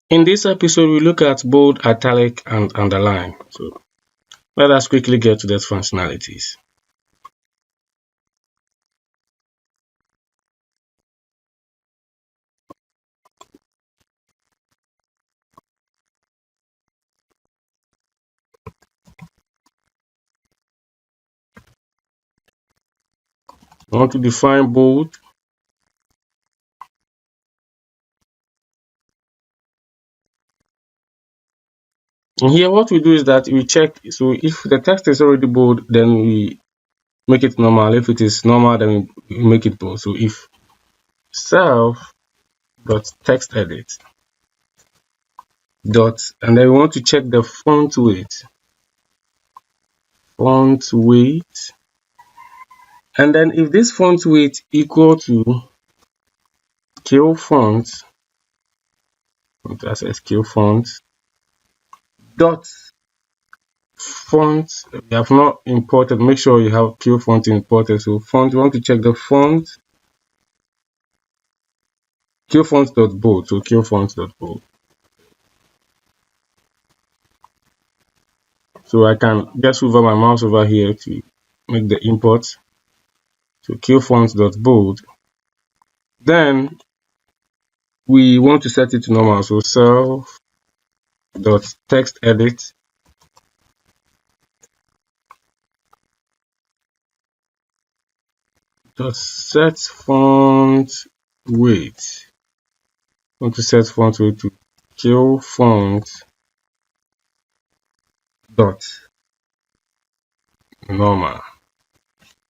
In this episode, we look at bold, italic, and underline. So let us quickly get to those functionalities. We want to define bold. And here what we do is that we check, so if the text is already bold, then we make it normal. If it is normal, then we make it bold. So if self dot text edit dot, and then we want to check the font weight. Font weight. And then if this font weight equal to scale font, that's a scale font dot font, we have not imported, make sure you have Q font imported. So font, we want to check the font Q font dot bold. So Q font dot bold. So I can just hover my mouse over here to make the import. So Q font dot bold. Then we want to set it to normal. So self dot text edit dot set font weight. Want to set font weight to Q font dot normal.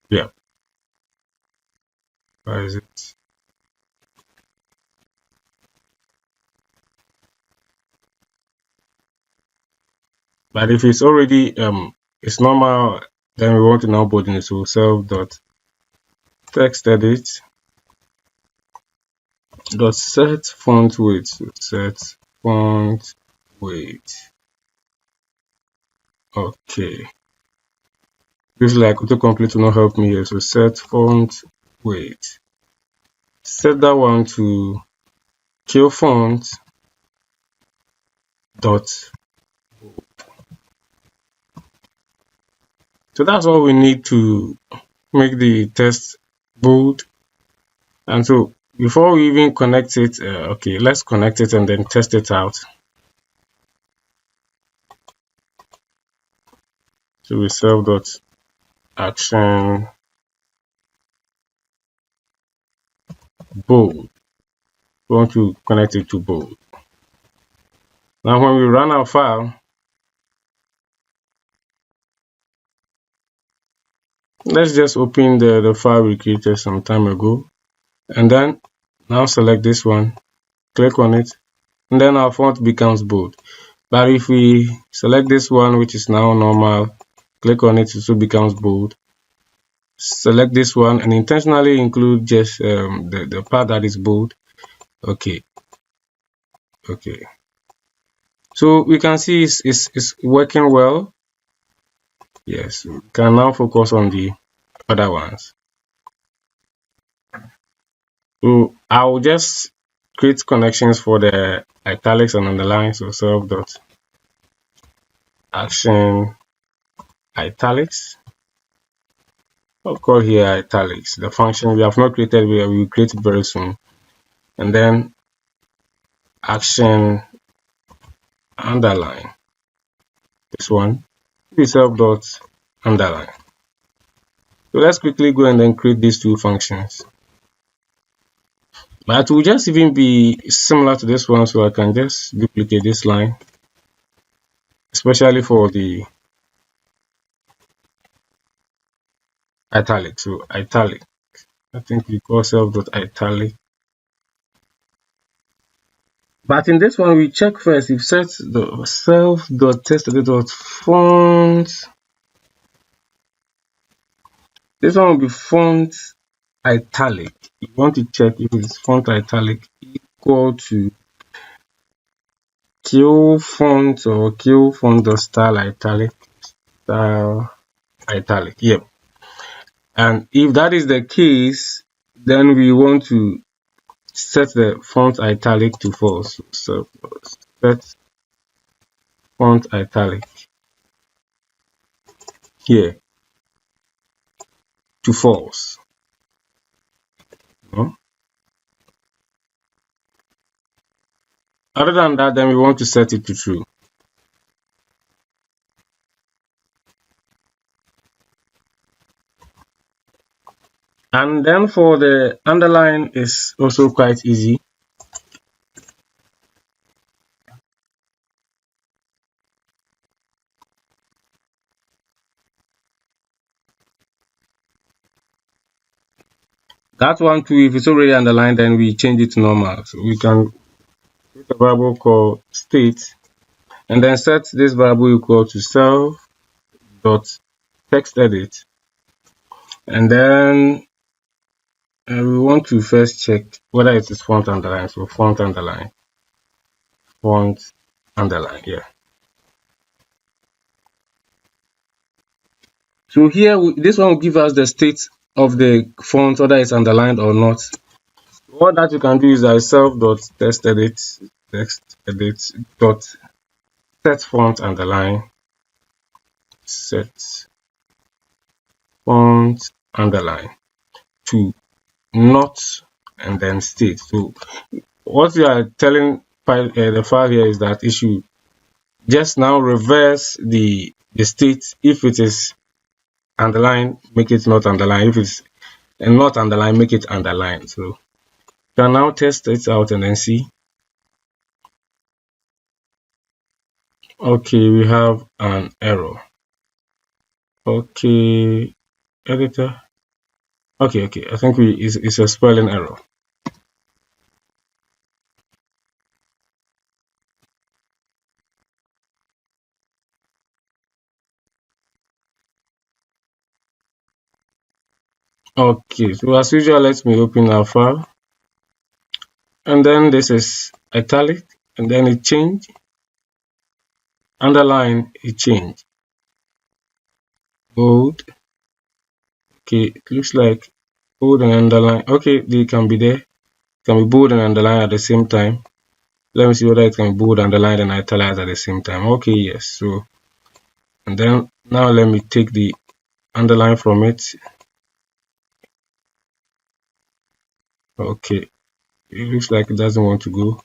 Yeah. Where is it? But if it's already it's normal, then we want to now bold it. So self dot text edit dot set font weight. So set font weight. Okay. This is like autocomplete will not help me here. So set font weight. Set that one to kill font dot. So that's all we need to make the text bold. And so before we even connect it, okay, let's connect it and then test it out. So we self dot action bold. We want to connect it to bold. Now when we run our file, let's just open the file we created some time ago, and then now select this one, click on it, and then our font becomes bold. But if we select this one, which is now normal, click on it, it also becomes bold. Select this one and intentionally include just the part that is bold. Okay. So we can see it's working well. Yes, we can now focus on the other ones. So I'll just create connections for the italics and underline. So self dot action italics. I'll call here italics. The function we have not created, we will create it very soon. And then action underline. This one, self dot underline. So let's quickly go and then create these two functions. But it will just even be similar to this one, so I can just duplicate this line, especially for the italic. So italic, I think we call self dot italic. But in this one, we check first if set the self dot text edit dot font. This one will be font italic. You want to check if it's font italic equal to kill font or kill font dot style italic. Yep. And if that is the case, then we want to set the font italic to false. So set font italic here to false. No? Other than that, then we want to set it to true. And then for the underline is also quite easy. That one too, if it's already underlined, then we change it to normal. So we can create a variable called state and then set this variable equal to self dot text edit. And then we want to first check whether it is font underline. So font underline, yeah. So here, this one will give us the state of the font, whether it's underlined or not. What that you can do is that self dot text edit dot set font underline, set font underline to not and then state. So what you are telling the file here is that it should just now reverse the state. If it is underline, make it not underline. If it's not underline, make it underline. So you can now test it out and then see. Okay, we have an error. Okay, editor. Okay, I think it's a spelling error. Okay, so as usual, let me open our file. And then this is italic, and then it changed. Underline, it changed. Bold. Okay, it looks like bold and underline. Okay, they can be there. It can be bold and underline at the same time. Let me see whether it can be bold, underline, and italize at the same time. Okay, yes. So, and then now let me take the underline from it. Okay, it looks like it doesn't want to go.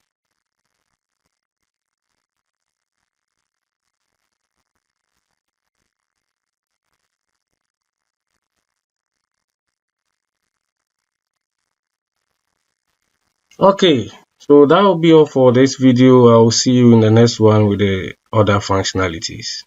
Okay, so that will be all for this video. I will see you in the next one with the other functionalities.